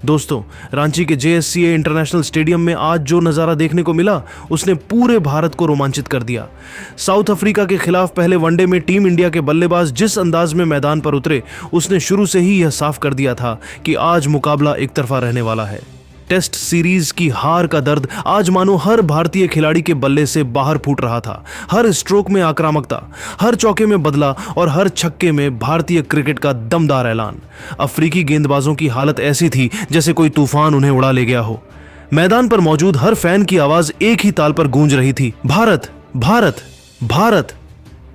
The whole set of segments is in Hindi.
दोस्तों, रांची के JSCA इंटरनेशनल स्टेडियम में आज जो नज़ारा देखने को मिला उसने पूरे भारत को रोमांचित कर दिया। साउथ अफ्रीका के खिलाफ पहले वनडे में टीम इंडिया के बल्लेबाज जिस अंदाज में मैदान पर उतरे, उसने शुरू से ही यह साफ कर दिया था कि आज मुकाबला एक तरफा रहने वाला है। टेस्ट सीरीज की हार का दर्द आज मानो हर भारतीय खिलाड़ी के बल्ले से बाहर फूट रहा था। हर स्ट्रोक में आक्रामकता, हर चौके में बदला और हर छक्के में भारतीय क्रिकेट का दमदार ऐलान। अफ्रीकी गेंदबाजों की हालत ऐसी थी जैसे कोई तूफान उन्हें उड़ा ले गया हो। मैदान पर मौजूद हर फैन की आवाज एक ही ताल पर गूंज रही थी, भारत भारत भारत।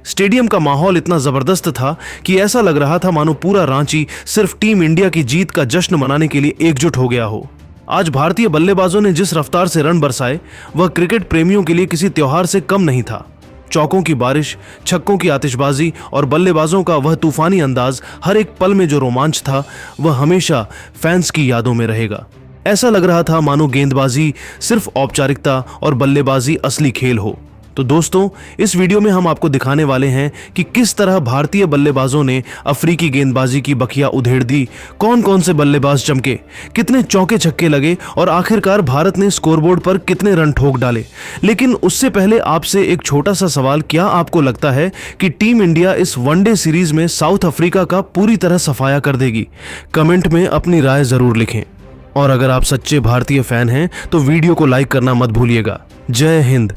स्टेडियम का माहौल इतना जबरदस्त था कि ऐसा लग रहा था मानो पूरा रांची सिर्फ टीम इंडिया की जीत का जश्न मनाने के लिए एकजुट हो गया हो। आज भारतीय बल्लेबाजों ने जिस रफ्तार से रन बरसाए, वह क्रिकेट प्रेमियों के लिए किसी त्योहार से कम नहीं था। चौकों की बारिश, छक्कों की आतिशबाजी और बल्लेबाजों का वह तूफानी अंदाज, हर एक पल में जो रोमांच था, वह हमेशा फैंस की यादों में रहेगा। ऐसा लग रहा था मानो गेंदबाजी सिर्फ औपचारिकता और बल्लेबाजी असली खेल हो। तो दोस्तों, इस वीडियो में हम आपको दिखाने वाले हैं कि किस तरह भारतीय बल्लेबाजों ने अफ्रीकी गेंदबाजी की बखिया उधेड़ दी, कौन कौन से बल्लेबाज चमके, कितने चौके छक्के लगे और आखिरकार भारत ने स्कोरबोर्ड पर कितने रन ठोक डाले। लेकिन उससे पहले आपसे एक छोटा सा सवाल, क्या आपको लगता है कि टीम इंडिया इस वनडे सीरीज में साउथ अफ्रीका का पूरी तरह सफाया कर देगी? कमेंट में अपनी राय जरूर लिखें। और अगर आप सच्चे भारतीय फैन हैं तो वीडियो को लाइक करना मत भूलिएगा। जय हिंद।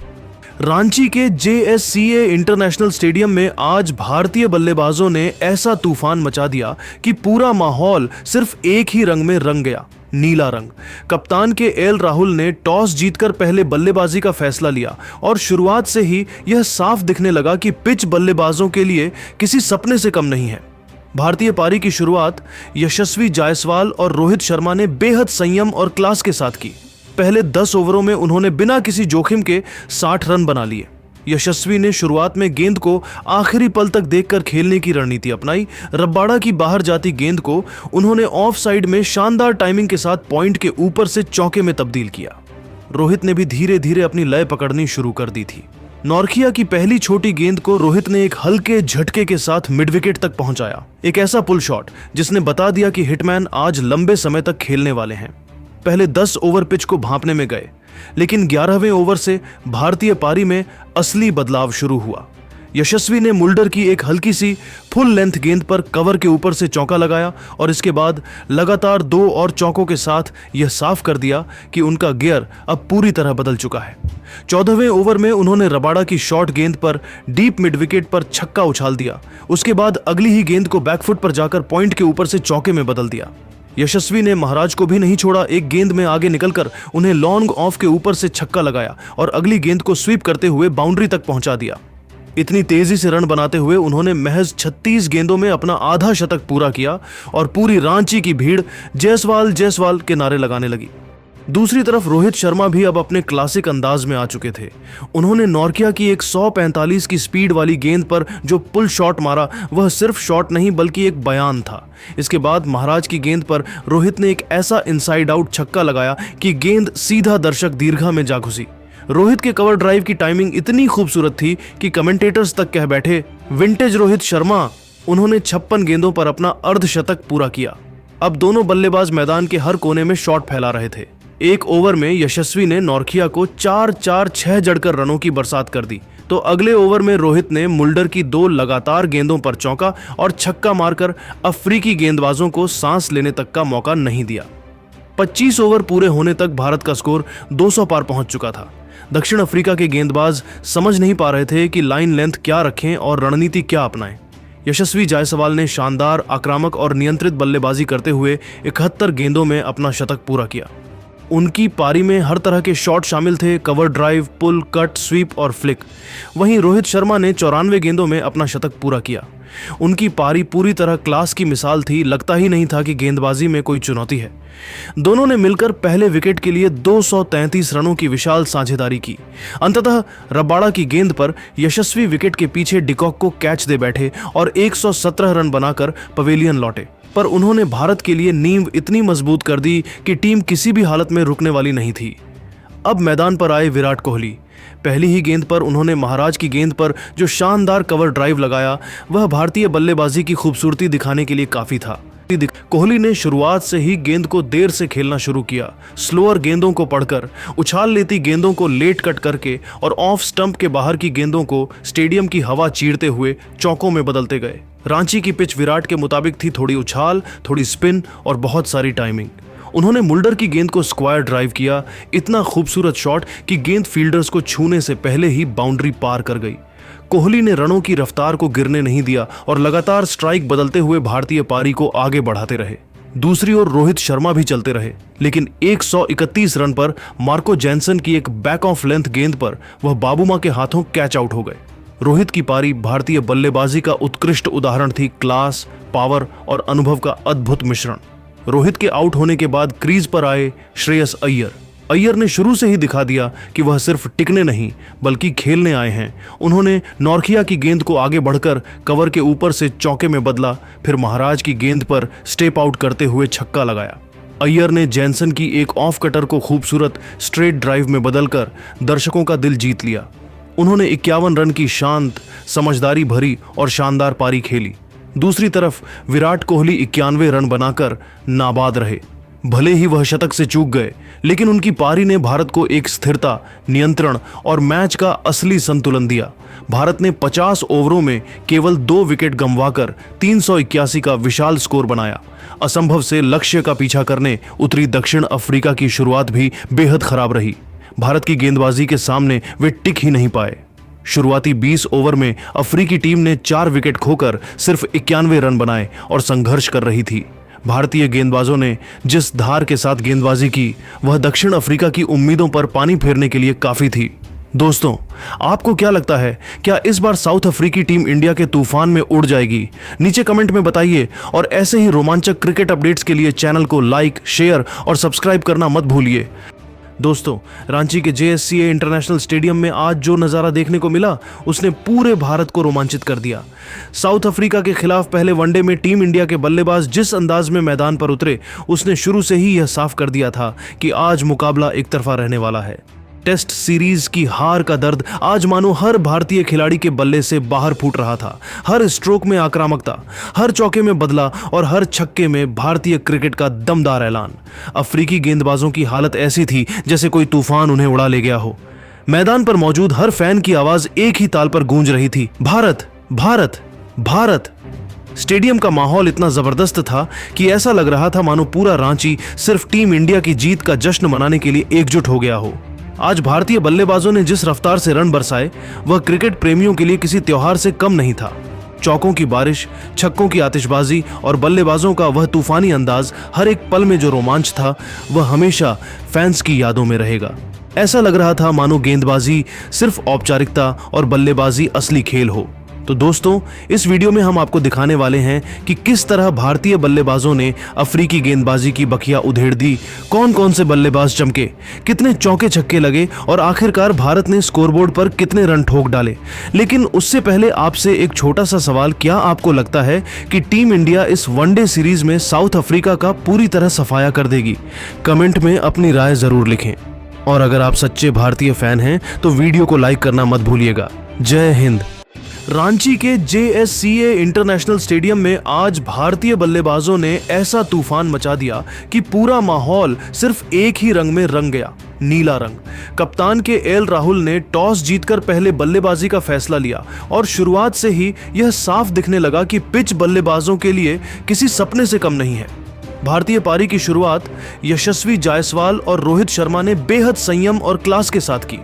रांची के JSCA इंटरनेशनल स्टेडियम में आज भारतीय बल्लेबाजों ने ऐसा तूफान मचा दिया कि पूरा माहौल सिर्फ एक ही रंग में रंग गया, नीला रंग। कप्तान के एल राहुल ने टॉस जीतकर पहले बल्लेबाजी का फैसला लिया और शुरुआत से ही यह साफ दिखने लगा कि पिच बल्लेबाजों के लिए किसी सपने से कम नहीं है। भारतीय पारी की शुरुआत यशस्वी जायसवाल और रोहित शर्मा ने बेहद संयम और क्लास के साथ की। पहले 10 ओवरों में उन्होंने बिना किसी जोखिम के 60 रन बना लिए। यशस्वी ने शुरुआत में गेंद को आखिरी पल तक देखकर खेलने की रणनीति अपनाई। रब्बाड़ा की बाहर जाती गेंद को उन्होंने ऑफ साइड में शानदार टाइमिंग के साथ पॉइंट के ऊपर से चौके में तब्दील किया। रोहित ने भी धीरे धीरे अपनी लय पकड़नी शुरू कर दी थी। नॉर्किया की पहली छोटी गेंद को रोहित ने एक हल्के झटके के साथ मिड विकेट तक पहुंचाया। एक ऐसा पुल शॉट जिसने बता दिया कि हिटमैन आज लंबे समय तक खेलने वाले हैं। पहले 10 ओवर पिच को भांपने में गए, लेकिन 11वें ओवर से भारतीय पारी में असली बदलाव शुरू हुआ। यशस्वी ने मुल्डर की एक हल्की सी फुल लेंथ गेंद पर कवर के ऊपर से चौका लगाया और इसके बाद लगातार 2 और चौकों के साथ यह साफ कर दिया कि उनका गियर अब पूरी तरह बदल चुका है। 14वें ओवर में उन्होंने रबाड़ा की शॉर्ट गेंद पर डीप मिड विकेट पर छक्का उछाल दिया। उसके बाद अगली ही गेंद को बैकफुट पर जाकर पॉइंट के ऊपर से चौके में बदल दिया। यशस्वी ने महाराज को भी नहीं छोड़ा, एक गेंद में आगे निकलकर उन्हें लॉन्ग ऑफ के ऊपर से छक्का लगाया और अगली गेंद को स्वीप करते हुए बाउंड्री तक पहुंचा दिया। इतनी तेजी से रन बनाते हुए उन्होंने महज 36 गेंदों में अपना आधा शतक पूरा किया और पूरी रांची की भीड़ जायसवाल जायसवाल के नारे लगाने लगी। दूसरी तरफ रोहित शर्मा भी अब अपने क्लासिक अंदाज में आ चुके थे। उन्होंने नॉर्किया की एक 145 की स्पीड वाली गेंद पर जो पुल शॉट मारा, वह सिर्फ शॉट नहीं बल्कि एक बयान था। इसके बाद महाराज की गेंद पर रोहित ने एक ऐसा इनसाइड आउट छक्का लगाया कि गेंद सीधा दर्शक दीर्घा में जा घुसी। रोहित के कवर ड्राइव की टाइमिंग इतनी खूबसूरत थी कि कमेंटेटर्स तक कह बैठे, विंटेज रोहित शर्मा। उन्होंने 56 गेंदों पर अपना अर्धशतक पूरा किया। अब दोनों बल्लेबाज मैदान के हर कोने में शॉट फैला रहे थे। एक ओवर में यशस्वी ने नॉर्किया को 4-4-6 जड़कर रनों की बरसात कर दी, तो अगले ओवर में रोहित ने मुल्डर की 2 लगातार गेंदों पर चौका और छक्का मारकर अफ्रीकी गेंदबाजों को सांस लेने तक का मौका नहीं दिया। 25 ओवर पूरे होने तक भारत का स्कोर 200 पार पहुंच चुका था। दक्षिण अफ्रीका के गेंदबाज समझ नहीं पा रहे थे कि लाइन लेंथ क्या रखें और रणनीति क्या अपनाएं। यशस्वी जायसवाल ने शानदार, आक्रामक और नियंत्रित बल्लेबाजी करते हुए 71 गेंदों में अपना शतक पूरा किया। उनकी पारी में हर तरह के शॉट शामिल थे, कवर ड्राइव, पुल, कट, स्वीप और फ्लिक। वहीं रोहित शर्मा ने 94 गेंदों में अपना शतक पूरा किया। उनकी पारी पूरी तरह क्लास की मिसाल थी, लगता ही नहीं था कि गेंदबाजी में कोई चुनौती है। दोनों ने मिलकर पहले विकेट के लिए 233 रनों की विशाल साझेदारी की। अंततः रबाड़ा की गेंद पर यशस्वी विकेट के पीछे डिकॉक को कैच दे बैठे और 117 रन बनाकर पवेलियन लौटे। पर उन्होंने भारत के लिए नींव इतनी मजबूत कर दी कि टीम किसी भी हालत में रुकने वाली नहीं थी। अब मैदान पर आए विराट कोहली। पहली ही गेंद पर उन्होंने महाराज की गेंद पर जो शानदार कवर ड्राइव लगाया, वह भारतीय बल्लेबाजी की खूबसूरती दिखाने के लिए काफी था। कोहली ने शुरुआत से ही गेंद को देर से खेलना शुरू किया, स्लोअर गेंदों को पढ़कर, उछाल लेती गेंदों को लेट कट करके और ऑफ स्टंप के बाहर की गेंदों को स्टेडियम की हवा चीरते हुए चौकों में बदलते गए। रांची की पिच विराट के मुताबिक थी, थोड़ी उछाल, थोड़ी स्पिन और बहुत सारी टाइमिंग। उन्होंने मुल्डर की गेंद को स्क्वायर ड्राइव किया, इतना खूबसूरत शॉट कि गेंद फील्डर्स को छूने से पहले ही बाउंड्री पार कर गई। कोहली ने रनों की रफ्तार को गिरने नहीं दिया और लगातार स्ट्राइक बदलते हुए भारतीय पारी को आगे बढ़ाते रहे। दूसरी ओर रोहित शर्मा भी चलते रहे, लेकिन 131 रन पर मार्को जैनसन की एक बैक ऑफ लेंथ गेंद पर वह बाबूमा के हाथों कैच आउट हो गए। रोहित की पारी भारतीय बल्लेबाजी का उत्कृष्ट उदाहरण थी, क्लास, पावर और अनुभव का अद्भुत मिश्रण। रोहित के आउट होने के बाद क्रीज पर आए श्रेयस अय्यर। अय्यर ने शुरू से ही दिखा दिया कि वह सिर्फ टिकने नहीं बल्कि खेलने आए हैं। उन्होंने नॉर्किया की गेंद को आगे बढ़कर कवर के ऊपर से चौके में बदला, फिर महाराज की गेंद पर स्टेप आउट करते हुए छक्का लगाया। अय्यर ने जैनसन की एक ऑफ कटर को खूबसूरत स्ट्रेट ड्राइव में बदलकर दर्शकों का दिल जीत लिया। उन्होंने 51 रन की शांत, समझदारी भरी और शानदार पारी खेली। दूसरी तरफ विराट कोहली 91 रन बनाकर नाबाद रहे। भले ही वह शतक से चूक गए, लेकिन उनकी पारी ने भारत को एक स्थिरता, नियंत्रण और मैच का असली संतुलन दिया। भारत ने 50 ओवरों में केवल 2 विकेट गंवाकर 381 का विशाल स्कोर बनाया। असंभव से लक्ष्य का पीछा करने उतरी दक्षिण अफ्रीका की शुरुआत भी बेहद खराब रही। भारत की गेंदबाजी के सामने वे टिक ही नहीं पाए। शुरुआती 20 ओवर में अफ्रीकी टीम ने 4 विकेट खोकर सिर्फ 91 रन बनाए और संघर्ष कर रही थी। भारतीय गेंदबाजों ने जिस धार के साथ गेंदबाजी की, वह दक्षिण अफ्रीका की उम्मीदों पर पानी फेरने के लिए काफी थी। दोस्तों, आपको क्या लगता है, क्या इस बार साउथ अफ्रीकी टीम इंडिया के तूफान में उड़ जाएगी? नीचे कमेंट में बताइए और ऐसे ही रोमांचक क्रिकेट अपडेट्स के लिए चैनल को लाइक, शेयर और सब्सक्राइब करना मत भूलिए। दोस्तों, रांची के JSCA इंटरनेशनल स्टेडियम में आज जो नज़ारा देखने को मिला, उसने पूरे भारत को रोमांचित कर दिया। साउथ अफ्रीका के खिलाफ पहले वनडे में टीम इंडिया के बल्लेबाज जिस अंदाज में मैदान पर उतरे, उसने शुरू से ही यह साफ कर दिया था कि आज मुकाबला एक तरफा रहने वाला है। टेस्ट सीरीज की हार का दर्द आज मानो हर भारतीय खिलाड़ी के बल्ले से बाहर फूट रहा था। हर स्ट्रोक में आक्रामकता, हर चौके में बदला और हर छक्के में भारतीय क्रिकेट का दमदार ऐलान। अफ्रीकी गेंदबाजों की हालत ऐसी थी जैसे कोई तूफान उन्हें उड़ा ले गया हो। मैदान पर मौजूद हर फैन की आवाज एक ही ताल पर गूंज रही थी, भारत, भारत, भारत। स्टेडियम का माहौल इतना जबरदस्त था कि ऐसा लग रहा था मानो पूरा रांची सिर्फ टीम इंडिया की जीत का जश्न मनाने के लिए एकजुट हो गया हो। आज भारतीय बल्लेबाजों ने जिस रफ्तार से रन बरसाए, वह क्रिकेट प्रेमियों के लिए किसी त्योहार से कम नहीं था। चौकों की बारिश, छक्कों की आतिशबाजी और बल्लेबाजों का वह तूफानी अंदाज, हर एक पल में जो रोमांच था, वह हमेशा फैंस की यादों में रहेगा। ऐसा लग रहा था मानो गेंदबाजी सिर्फ औपचारिकता और बल्लेबाजी असली खेल हो। तो दोस्तों, इस वीडियो में हम आपको दिखाने वाले हैं कि किस तरह भारतीय बल्लेबाजों ने अफ्रीकी गेंदबाजी की बखिया उधेड़ दी, कौन कौन से बल्लेबाज चमके, कितने चौके छक्के लगे और आखिरकार भारत ने स्कोरबोर्ड पर कितने रन ठोक डाले। लेकिन उससे पहले आपसे एक छोटा सा सवाल, क्या आपको लगता है कि टीम इंडिया इस वनडे सीरीज में साउथ अफ्रीका का पूरी तरह सफाया कर देगी? कमेंट में अपनी राय जरूर लिखें और अगर आप सच्चे भारतीय फैन हैं तो वीडियो को लाइक करना मत भूलिएगा। जय हिंद। रांची के JSCA इंटरनेशनल स्टेडियम में आज भारतीय बल्लेबाजों ने ऐसा तूफान मचा दिया कि पूरा माहौल सिर्फ एक ही रंग में रंग गया, नीला रंग। कप्तान के एल राहुल ने टॉस जीतकर पहले बल्लेबाजी का फैसला लिया और शुरुआत से ही यह साफ दिखने लगा कि पिच बल्लेबाजों के लिए किसी सपने से कम नहीं है। भारतीय पारी की शुरुआत यशस्वी जायसवाल और रोहित शर्मा ने बेहद संयम और क्लास के साथ की।